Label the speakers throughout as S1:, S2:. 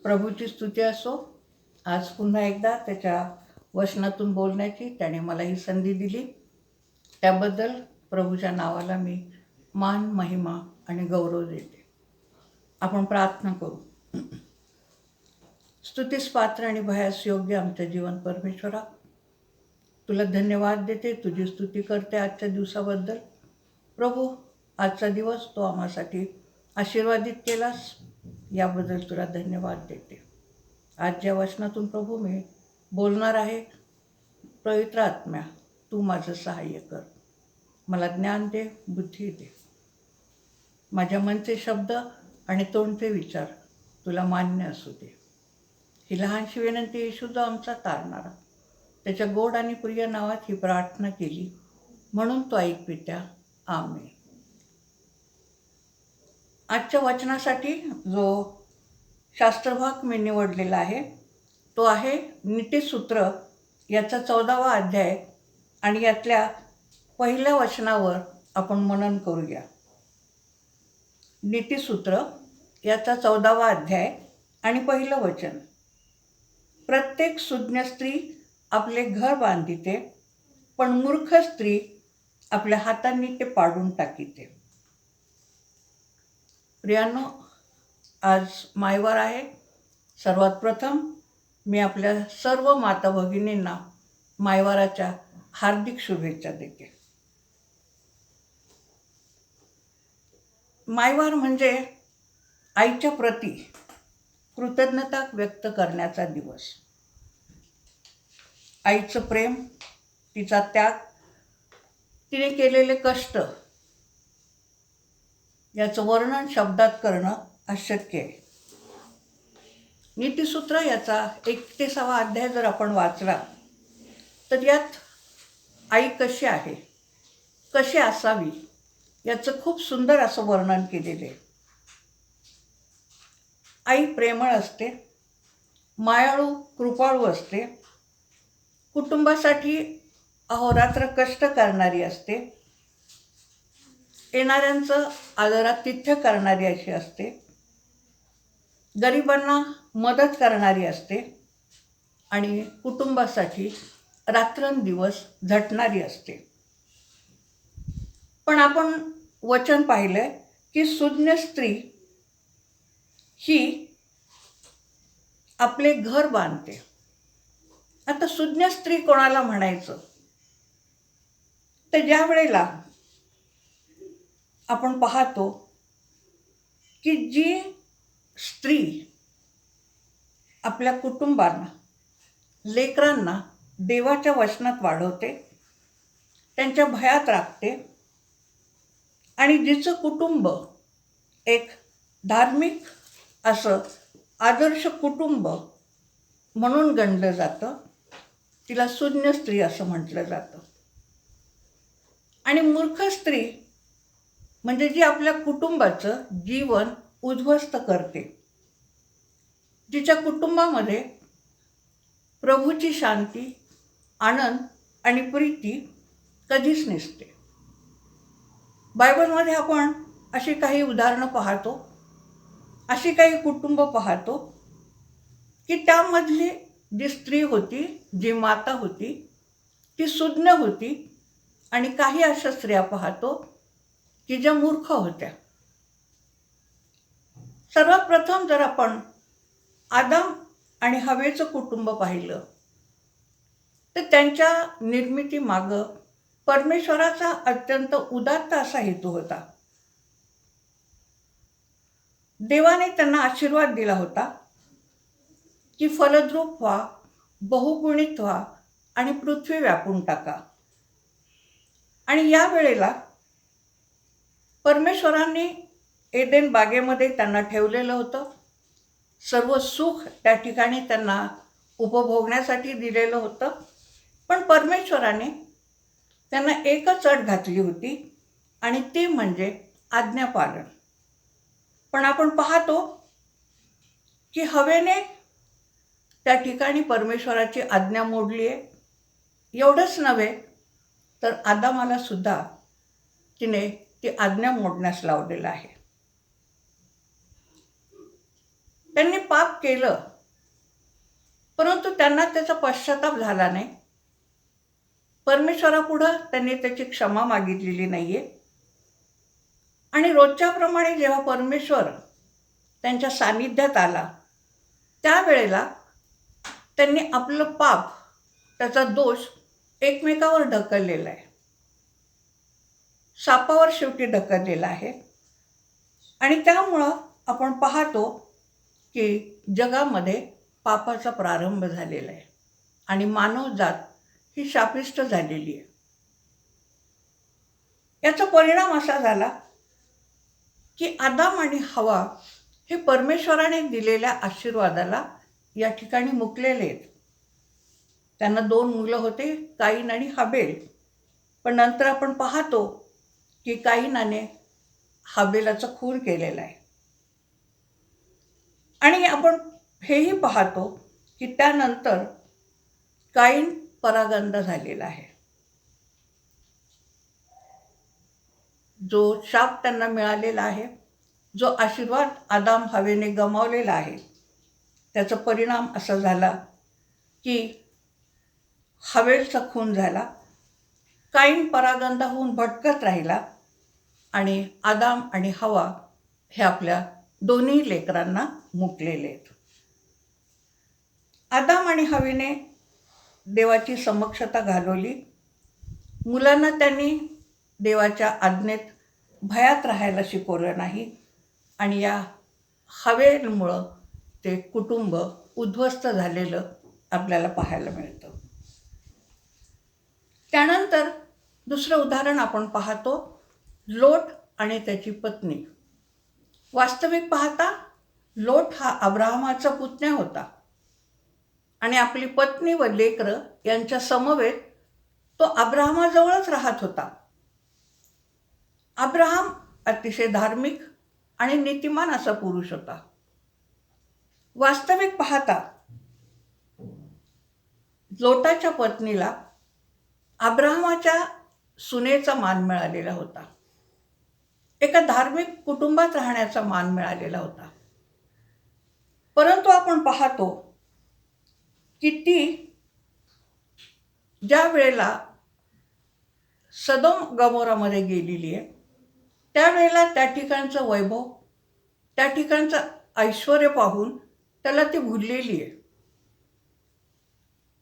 S1: प्रभूची स्तुती असो. आज पुन्हा एकदा त्याच्या वचनातून बोलण्याची त्याने मला ही संधी दिली, त्याबद्दल प्रभूच्या नावाला मी मान, महिमा आणि गौरव देते. आपण प्रार्थना करू. स्तुतीस पात्र आणि भयास योग्य आमचं जीवन परमेश्वरा, तुला धन्यवाद देते, तुझी स्तुती करते आजच्या दिवसाबद्दल. प्रभू, आजचा दिवस तो आम्हासाठी आशीर्वादित केलास, याबद्दल तुला धन्यवाद देते. आज ज्या वचनातून प्रभू मी बोलणार आहे, पवित्र आत्म्या, तू माझं सहाय्य कर. मला ज्ञान दे, बुद्धी दे. माझ्या मनचे शब्द आणि तोंडचे विचार तुला मान्य असू दे. ही लहानशी विनंती येशू जो आमचा तारणारा, त्याच्या गोड आणि प्रिय नावात ही प्रार्थना केली, म्हणून तो ऐक पित्या. आमेन. आजच्या वचनासाठी जो शास्त्रभाग मी निवडलेला आहे तो आहे नीतिसूत्र याचा 14वा अध्याय, आणि यातल्या पहिल्या वचनावर आपण मनन करूया. नीतिसूत्र याचा 14वा अध्याय आणि पहिलं वचन. प्रत्येक सुज्ञ स्त्री आपले घर बांधिते, पण मूर्ख स्त्री आपल्या हातांनी ते पाडून टाकीते. प्रियांनो, आज मायवार आहे. सर्वात प्रथम मी आपल्या सर्व माता भगिनींना मायवाराच्या हार्दिक शुभेच्छा देते. मायवार म्हणजे आईच्या प्रती कृतज्ञता व्यक्त करण्याचा दिवस. आईचं प्रेम, तिचा त्याग, तिने केलेले कष्ट याचं वर्णन शब्दात करणं अशक्य आहे. नीतिसूत्र याचा 31वा अध्याय जर आपण वाचला तर यात आई कशी आहे, कशी असावी याचं खूप सुंदर असं वर्णन केलेलं आहे. आई प्रेमळ असते, मायाळू, कृपाळू असते, कुटुंबासाठी अहोरात्र कष्ट करणारी असते, येणाऱ्यांचं आदरातिथ्य करणारी अशी असते, गरिबांना मदत करणारी असते आणि कुटुंबासाठी रात्रंदिवस झटणारी असते. पण आपण वचन पाहिलं की सुज्ञ स्त्री ही आपले घर बांधते. आता सुज्ञ स्त्री कोणाला म्हणायचं, तर ज्या वेळेला आपण पाहतो की जी स्त्री आपल्या कुटुंबांना, लेकरांना देवाच्या वचनात वाढवते, त्यांच्या भयात राखते, आणि जिचं कुटुंब एक धार्मिक असं आदर्श कुटुंब म्हणून गणलं जातं, तिला सुज्ञ स्त्री असं म्हटलं जातं. आणि मूर्ख स्त्री म्हणजे जी आपल्या कुटुंबाचं जीवन उद्ध्वस्त करते, जिच्या कुटुंबामध्ये प्रभूची शांती, आनंद आणि प्रीती कधीच नसते. बायबलमध्ये आपण अशी काही उदाहरणं पाहतो, अशी काही कुटुंब पाहतो की त्यामधली जी स्त्री होती, जी माता होती, ती सुज्ञ होती, आणि काही अशा स्त्रिया पाहतो की ज्या मूर्ख होत्या. सर्वात प्रथम जर आपण आदम आणि हवेचं कुटुंब पाहिलं तर त्यांच्या निर्मितीमागं परमेश्वराचा अत्यंत उदात्त असा हेतू होता. देवाने त्यांना आशीर्वाद दिला होता की फलद्रूप व्हा, बहुगुणित व्हा आणि पृथ्वी व्यापून टाका. आणि या वेळेला परमेश्वरांनी एदेन बागेमध्ये त्यांना ठेवलेलं होतं. सर्व सुख त्या ठिकाणी त्यांना उपभोगण्यासाठी दिलेलं होतं. पण परमेश्वराने त्यांना एकच अट घातली होती, आणि ती म्हणजे आज्ञापालन. पण आपण पाहतो की हवेने त्या ठिकाणी परमेश्वराची आज्ञा मोडली आहे. एवढंच नव्हे तर आदामाला सुद्धा तिने ती आज्ञा मोडण्यास लावलेलं आहे. त्यांनी पाप केलं, परंतु त्यांना त्याचा पश्चाताप झाला नाही. परमेश्वरापुढं त्यांनी त्याची क्षमा मागितलेली नाही आहे. आणि रोजच्याप्रमाणे जेव्हा परमेश्वर त्यांच्या सान्निध्यात आला, त्यावेळेला त्यांनी आपलं पाप, त्याचा दोष एकमेकावर ढकललेला आहे, सापावर शेवटी ढकललेला आहे. आणि त्यामुळं आपण पाहतो की जगामध्ये पापाचा प्रारंभ झालेला आहे आणि मानवजात ही शापिष्ट झालेली आहे. याचा परिणाम असा झाला की आदाम आणि हवा हे परमेश्वराने दिलेल्या आशीर्वादाला या ठिकाणी मुकलेले आहेत. त्यांना 2 मुलं होते, काईन आणि हाबेल. पण नंतर आपण पाहतो की काईनाने हाबेलाचा खून केलेला आहे. आणि आपण हेही पाहतो की त्यानंतर काईन परागंद झालेला आहे. जो शाप त्यांना मिळालेला आहे, जो आशीर्वाद आदाम हवेने गमावलेला आहे, त्याचा परिणाम असा झाला की हवेलचा खून झाला, काईन परागंदा होऊन भटकत राहिला आणि आदाम आणि हवा हे आपल्या दोन्ही लेकरांना मुकलेले आहेत. आदाम आणि हवेने देवाची समक्षता घालवली. मुलांना त्यांनी देवाच्या आज्ञेत भयात राहायला शिकवलं नाही आणि या हवेमुळं ते कुटुंब उद्ध्वस्त झालेलं आपल्याला पाहायला मिळतं. त्यानंतर दुसरं उदाहरण आपण पाहतो, लोट आणि त्याची पत्नी. वास्तविक पाहता लोट हा अब्राहमाचा पुतण्या होता आणि आपली पत्नी व लेकरं यांच्या समवेत तो अब्राहमाजवळच राहत होता. अब्राहम अतिशय धार्मिक आणि नीतिमान असा पुरुष होता. वास्तविक पाहता लोटाच्या पत्नीला अब्राहमाच्या सुनेचा मान मिळालेला होता, एका धार्मिक कुटुंबात राहण्याचा मान मिळालेला होता. परंतु आपण पाहतो की ती ज्या वेळेला सदोम गमोरामध्ये गेलेली आहे, त्यावेळेला त्या ठिकाणचं वैभव, त्या ठिकाणचं ऐश्वर पाहून त्याला ती भुललेली आहे.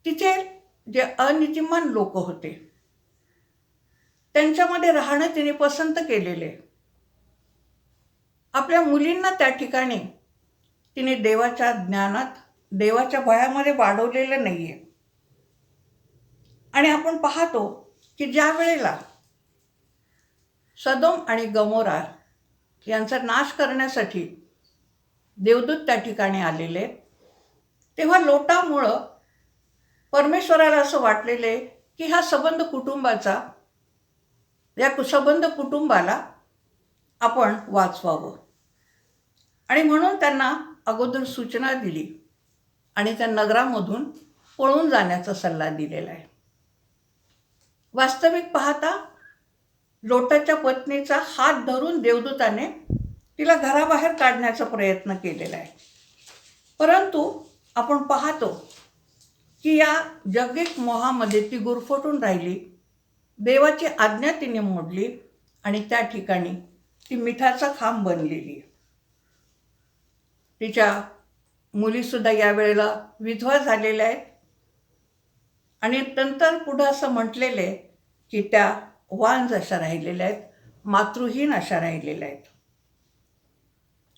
S1: तिथे जे अनीतिमान लोक होते त्यांच्यामध्ये राहणं तिने पसंत केलेले. आपल्या मुलींना त्या ठिकाणी तिने देवाच्या ज्ञानात, देवाच्या भयामध्ये वाढवलेलं नाही आहे. आणि आपण पाहतो की ज्या वेळेला सदोम आणि गमोरा यांचा नाश करण्यासाठी देवदूत त्या ठिकाणी आलेले, तेव्हा लोटामुळं परमेश्वराला असं वाटलेले की ह्या सबंध कुटुंबाला आपण वाचवावं. आणि म्हणून त्यांना अगोदर सूचना दिली आणि त्या नगरामधून पळून जाण्याचा सल्ला दिलेला आहे. वास्तविक पाहता लोटाच्या पत्नीचा हात धरून देवदूताने तिला घराबाहेर काढण्याचा प्रयत्न केलेला आहे. परंतु आपण पाहतो की या जगतिक मोहामध्ये ती गुरफटून राहिली, देवाची आज्ञा तिने मोडली आणि त्या ठिकाणी ती मिठाचा खांब बनलेली. तिच्या मुलीसुद्धा यावेळेला विधवा झालेल्या आहेत आणि नंतर पुढं असं म्हटलेले की त्या वांज अशा राहिलेल्या आहेत, मातृहीन अशा राहिलेल्या आहेत.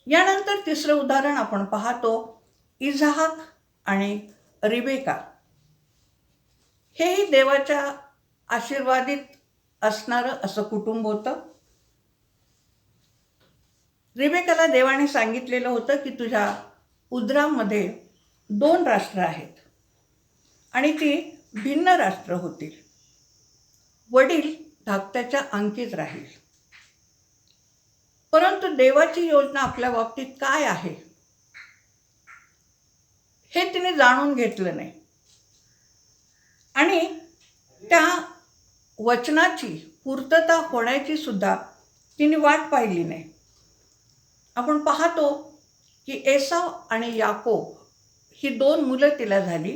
S1: यानंतर तिसरं उदाहरण आपण पाहतो, इझहाक आणि रिबेका. हेही देवाच्या आशीर्वादित असणारं असं कुटुंब होतं. रिबेकाला देवाने सांगितलेलं होतं की तुझ्या उदरामध्ये 2 राष्ट्र आहेत आणि ती भिन्न राष्ट्र होतील. वडील धाकट्याच्या अंकीत राहील. परंतु देवाची योजना आपल्या बाबतीत काय आहे हे तिने जाणून घेतलं नाही आणि त्या वचनाची पूर्तता होण्याची सुद्धा तिने वाट पाहिली नाही. आपण पाहतो की एसाव आणि याकोब ही 2 मुलं तिला झाली.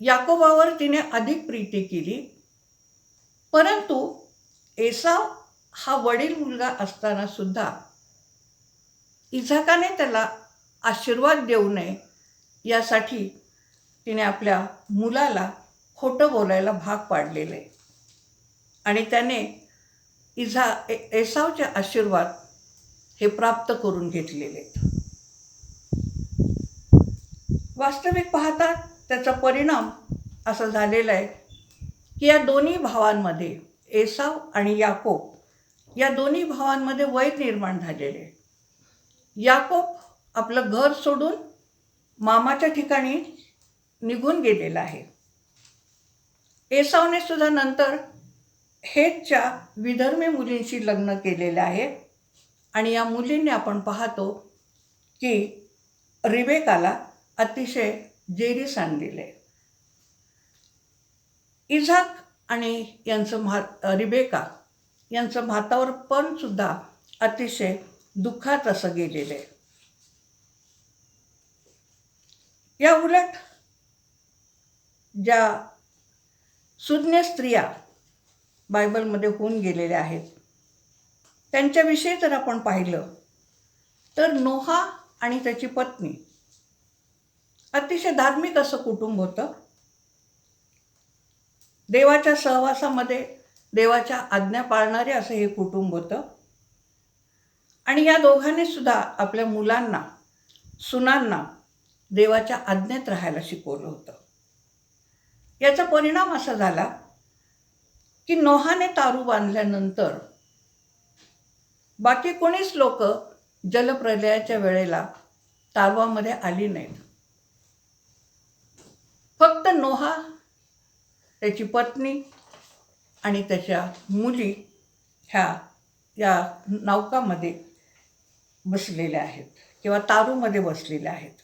S1: याकोबावर तिने अधिक प्रीती केली, परंतु एसाव हा वडील मुलगा असताना सुद्धा इसाकाने त्याला आशीर्वाद देऊ नये यासाठी तिने आपल्या मुलाला खोटं बोलायला भाग पाडलेले आणि त्याने एसावचे आशीर्वाद हे प्राप्त करून घेतलेले. वास्तविक पाहता त्याचा परिणाम असा झालेला आहे की या दोन्ही भावांमध्ये, एसाव आणि याकोब या दोन्ही भावांमध्ये वैर निर्माण झालेले. याकोब आपलं घर सोडून मामाच्या ठिकाणी निघून गेलेला आहे. एसावने सुद्धा नंतर हेतच्या विधर्मी मुलींशी लग्न केलेलं आहे आणि या मुलींनी आपण पाहतो की रिबेकाला अतिशय जेरीस आणलेले. इझाक आणि रिबेका यांचं भातावर पण सुद्धा अतिशय दुःखात असं गेलेलं आहे. या उलट ज्या सुज्ञ स्त्रिया बायबलमध्ये होऊन गेलेल्या आहेत त्यांच्याविषयी जर आपण पाहिलं तर नोहा आणि त्याची पत्नी अतिशय धार्मिक असं कुटुंब होतं. देवाच्या सहवासामध्ये देवाच्या आज्ञा पाळणारे असं हे कुटुंब होतं आणि या दोघांनी सुद्धा आपल्या मुलांना, सुनांना देवाच्या आज्ञेत राहायला शिकवलं होतं. याचा परिणाम असा झाला की नोहाने तारू बांधल्यानंतर बाकी कोणीच लोक जलप्रलयाच्या वेळेला तारवामध्ये आली नाहीत. फक्त नोहा, त्याची पत्नी आणि त्याच्या मुली या नौकामध्ये बसलेल्या आहेत किंवा तारूमध्ये बसलेल्या आहेत.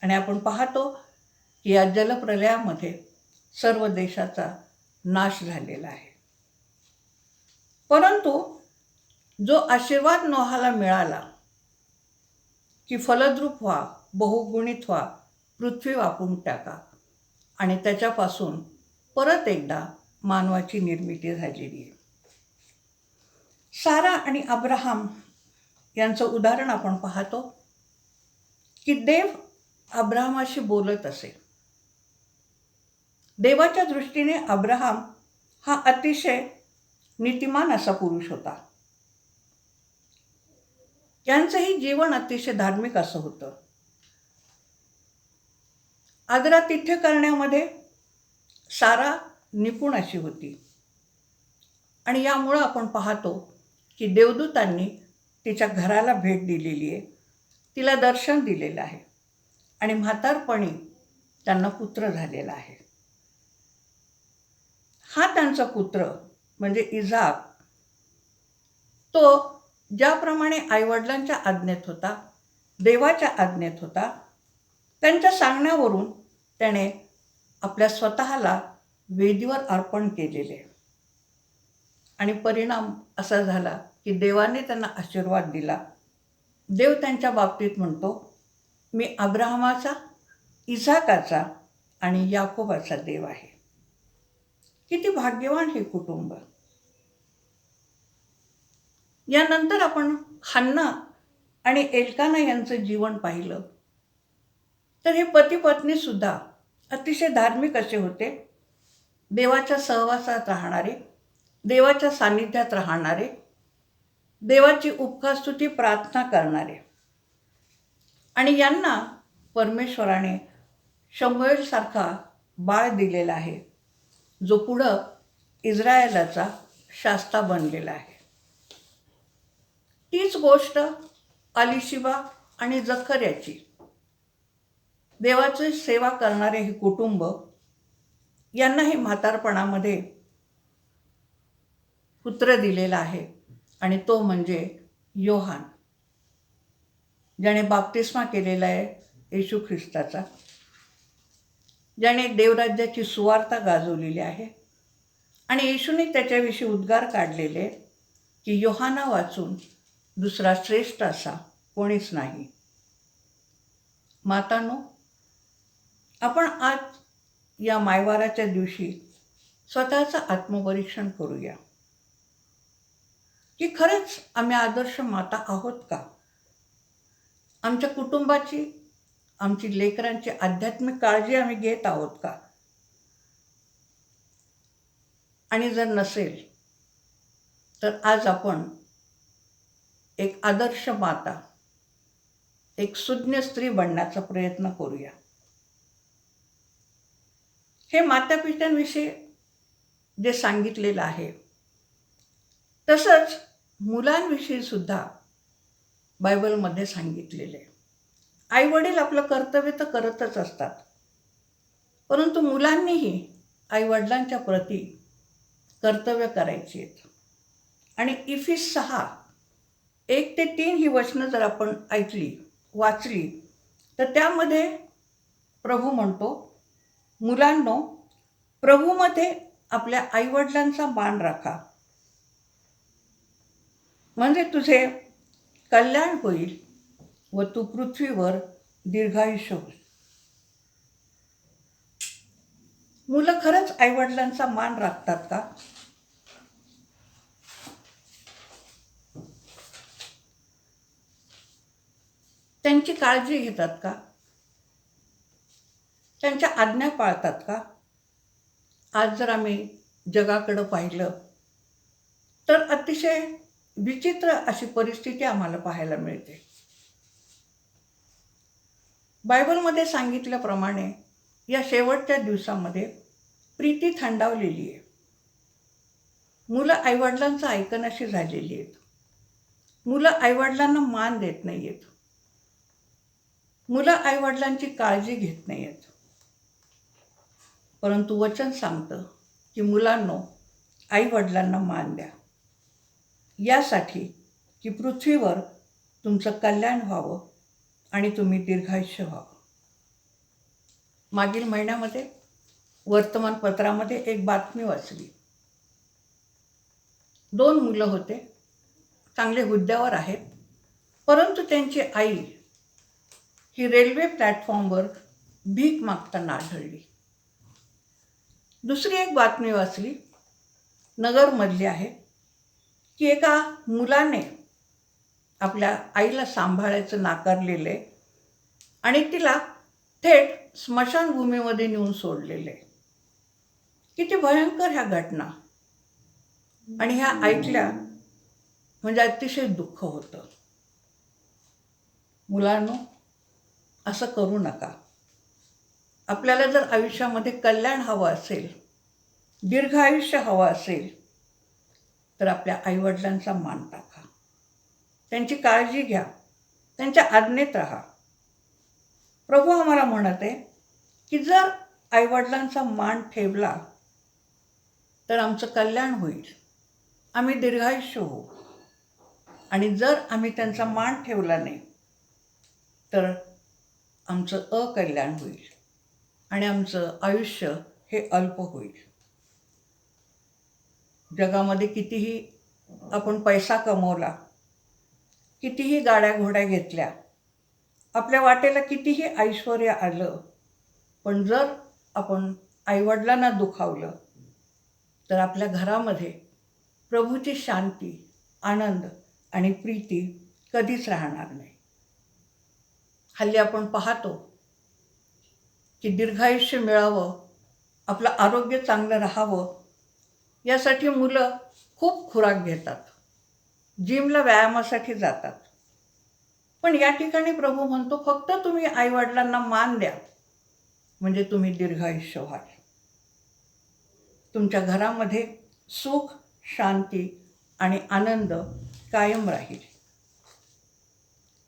S1: आणि आपण पाहतो की या जलप्रलयामध्ये सर्व देशाचा नाश झालेला आहे. परंतु जो आशीर्वाद नोहाला मिळाला की फलद्रूप व्हा, बहुगुणित व्हा, पृथ्वी व्यापून टाका, आणि त्याच्यापासून परत एकदा मानवाची निर्मिती झालेली आहे. सारा आणि अब्राहम यांचं उदाहरण आपण पाहतो की देव अब्राहमाशी बोलत असे. देवाच्या दृष्टीने अब्राहम हा अतिशय नीतिमान असा पुरुष होता. यांचंही जीवन अतिशय धार्मिक असं होतं. आदरातिथ्य करण्यामध्ये सारा निपुण अशी होती आणि यामुळं आपण पाहतो की देवदूतांनी तिच्या घराला भेट दिलेली आहे, तिला दर्शन दिलेलं आहे आणि म्हातारपणी त्यांना पुत्र झालेला आहे. हा त्यांचा पुत्र म्हणजे इझाक, तो ज्याप्रमाणे आईवडिलांच्या आज्ञेत होता, देवाच्या आज्ञेत होता, त्यांच्या सांगण्यावरून त्याने आपल्या स्वतःला वेदीवर अर्पण केलेले आणि परिणाम असा झाला की देवाने त्यांना आशीर्वाद दिला. देव त्यांच्या बाबतीत म्हणतो, मी अब्राहमाचा, इझाकाचा आणि याकोबाचा देव आहे. किती भाग्यवान हे कुटुंब. यानंतर आपण हन्ना आणि एल्काना यांचं जीवन पाहिलं तर हे पती पत्नी सुद्धा अतिशय धार्मिक असे होते. देवाच्या सहवासात राहणारे, देवाच्या सान्निध्यात राहणारे, देवाची उपकारस्तुती प्रार्थना करणारे, आणि यांना परमेश्वराने शमूएलसारखा बाळ दिलेला आहे जो पुढं इस्रायलाचा शास्ता बनलेला आहे. तीच गोष्ट अलिशिबा आणि जखर्याची. देवाची सेवा करणारे हे कुटुंब, यांनाही म्हातारपणामध्ये पुत्र दिलेला आहे आणि तो म्हणजे योहान, ज्याने बाप्तिस्मा केलेला आहे येशू ख्रिस्ताचा, ज्याने देवराज्याची सुवार्ता गाजवलेली आहे आणि येशूने त्याच्याविषयी उद्गार काढलेले की योहाना वाचून दुसरा श्रेष्ठ असा कोणीच नाही. मातांनो, आपण आज या मायवाराच्या दिवशी स्वतःचं आत्मपरीक्षण करूया की खरंच आम्ही आदर्श माता आहोत का? आमच्या कुटुंबाची, आमची लेकरांची आध्यात्मिक काळजी आम्ही घेत आहोत का? आणि जर नसेल तर आज आपण एक आदर्श माता, एक सुज्ञ स्त्री बनण्याचा प्रयत्न करूया. हे मातापित्यांविषयी जे सांगितलेलं आहे तसंच मुलांविषयी सुद्धा बायबलमध्ये सांगितलेले. आई वडील आपलं कर्तव्य तर करतच असतात, परंतु मुलांनीही आईवडिलांच्या प्रती कर्तव्य करायची आहेत. आणि इफिस 6:1-3 ही वचनं जर आपण ऐकली, वाचली, तर त्यामध्ये प्रभू म्हणतो, मुलांनो, प्रभूमध्ये आपल्या आईवडिलांचा मान राखा, म्हणजे तुझे कल्याण होईल व तू पृथ्वीवर दीर्घायुष्य होईल. मुलं खरंच आईवडिलांचा मान राखतात का? त्यांची काळजी घेतात का? त्यांच्या आज्ञा पाळतात का? आज जर आम्ही जगाकडं पाहिलं तर अतिशय विचित्र अशी परिस्थिती आम्हाला पाहायला मिळते. बायबलमध्ये सांगितल्याप्रमाणे या शेवटच्या दिवसामध्ये प्रीती थंडावलेली आहे. मुलं आईवडिलांचं ऐकनाशी झालेली आहेत. मुलं आईवडिलांना मान देत नाही आहेत. मुलं आईवडिलांची काळजी घेत नाही आहेत. परंतु वचन सांगतं की मुलांनो, आईवडिलांना मान द्या, यासाठी की पृथ्वीवर तुमचं कल्याण व्हावं आणि तुम्ही दीर्घायुष्य व्हावं. मागील महिन्यामध्ये वर्तमानपत्रामध्ये एक बातमी वाचली. 2 मुलं होते, चांगले हुद्द्यावर आहेत, परंतु त्यांची आई ही रेल्वे प्लॅटफॉर्मवर भीक मागताना आढळली. दुसरी एक बातमी वाचली, नगरमधली आहे, की एका मुलाने आपल्या आईला सांभाळायचं नाकारलेलं आहे आणि तिला थेट स्मशानभूमीमध्ये नेऊन सोडलेलं आहे. किती भयंकर ह्या घटना. आणि ह्या ऐकल्या म्हणजे अतिशय दुःख होतं. मुलांनो, असं करू नका. आपल्याला जर आयुष्यामध्ये कल्याण हवं असेल, दीर्घ आयुष्य हवं असेल, तर आपल्या आईवडिलांचा मान टाका, त्यांची काळजी घ्या, त्यांच्या आज्ञेत राहा. प्रभू आम्हाला म्हणत आहे की जर आईवडिलांचा मान ठेवला तर आमचं कल्याण होईल, आम्ही दीर्घायुष्य होऊ. आणि जर आम्ही त्यांचा मान ठेवला नाही तर आमचं अकल्याण होईल आणि आमचं आयुष्य हे अल्प होईल. जगामध्ये कितीही आपण पैसा कमवला, कितीही गाड्या घोड्या घेतल्या, आपल्या वाटेला कितीही ऐश्वर्य आलं, पण जर आपण आईवडिलांना दुखावलं तर आपल्या घरामध्ये प्रभूची शांती, आनंद आणि प्रीती कधीच राहणार नाही. हल्ली आपण पाहतो की दीर्घायुष्य मिळावं, आपलं आरोग्य चांगलं राहावं, यासाठी मुलं खूप खुराक घेतात, जिमला व्यायामासाठी जातात. पण या ठिकाणी प्रभू म्हणतो फक्त तुम्ही आईवडिलांना मान द्या, म्हणजे तुम्ही दीर्घायुष्य व्हाल. तुमच्या घरामध्ये सुख, शांती आणि आनंद कायम राहील.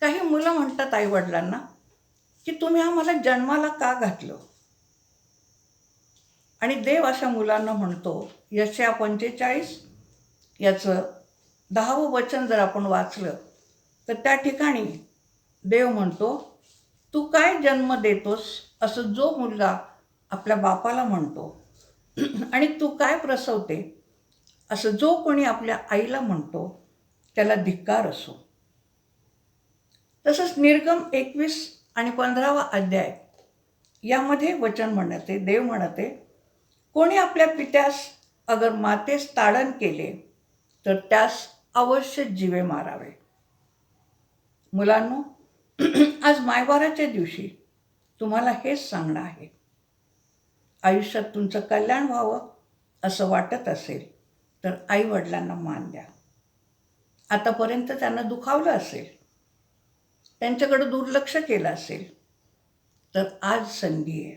S1: काही मुलं म्हणतात आईवडिलांना की तुम्ही आम्हाला जन्माला का घातलं? आणि देव अशा मुलांना म्हणतो, यशया 45 याचं 10वं वचन जर आपण वाचलं तर त्या ठिकाणी देव म्हणतो, तू काय जन्म देतोस असं जो मुलगा आपल्या बापाला म्हणतो आणि तू काय प्रसवते असं जो कोणी आपल्या आईला म्हणतो त्याला धिक्कार असो. तसंच निर्गम 21 आणि 15वा अध्याय यामध्ये वचन म्हणते, देव म्हणते, कोणी आपल्या पित्यास अगर मातेस ताडण केले तर त्यास अवश्य जीवे मारावे. मुलांनो, आज मायवाराच्या दिवशी तुम्हाला हेच सांगणं आहे. आयुष्यात तुमचं कल्याण व्हावं असं वाटत असेल तर आईवडिलांना मान द्या. आतापर्यंत त्यांना दुखावलं असेल, त्यांच्याकडे दुर्लक्ष केलं असेल, तर आज संधी आहे.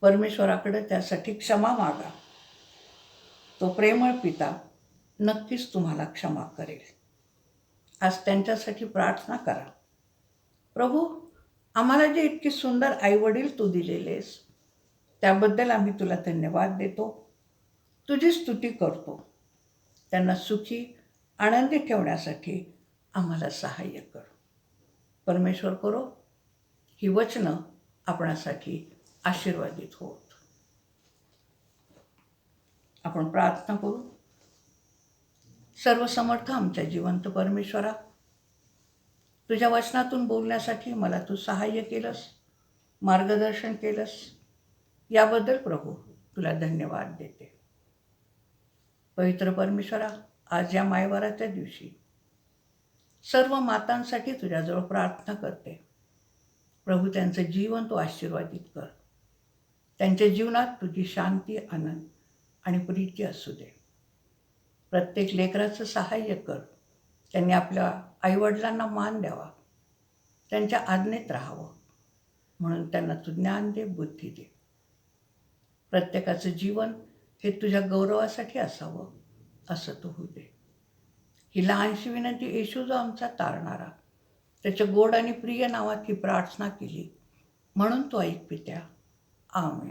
S1: परमेश्वराकडे त्यासाठी क्षमा मागा. तो प्रेमळ पिता नक्कीच तुम्हाला क्षमा करेल. आज त्यांच्यासाठी प्रार्थना करा. प्रभू, आम्हाला जे इतकी सुंदर आईवडील तू दिलेलेस त्याबद्दल आम्ही तुला धन्यवाद देतो. तुझी स्तुती करतो. त्यांना सुखी आनंदी ठेवण्यासाठी आम्हाला सहाय्य कर. परमेश्वर करो ही वचनं आपणासाठी आशीर्वादित होत. आपण प्रार्थना करू. सर्वसमर्थ आमच्या जिवंत परमेश्वरा, तुझ्या वचनातून बोलण्यासाठी मला तू सहाय्य केलंस, मार्गदर्शन केलंस. याबद्दल प्रभू तुला धन्यवाद देते. पवित्र परमेश्वरा, आज या मायवाराच्या दिवशी सर्व मातांसाठी तुझ्याजवळ प्रार्थना करते. प्रभू, त्यांचं जीवन तू आशीर्वादित कर. त्यांच्या जीवनात तुझी शांती, आनंद आणि प्रीती असू दे. प्रत्येक लेकराचं सहाय्य कर. त्यांनी आपल्या आईवडिलांना मान द्यावा, त्यांच्या आज्ञेत राहावं, म्हणून त्यांना तू ज्ञान दे, बुद्धी दे. प्रत्येकाचं जीवन हे तुझ्या गौरवासाठी असावं असं तू होऊ दे. ही लहानशी विनंती येशू जो आमचा तारणारा, त्याच्या गोड आणि प्रिय नावात ही प्रार्थना केली म्हणून तो ऐक पित्या. आमेन.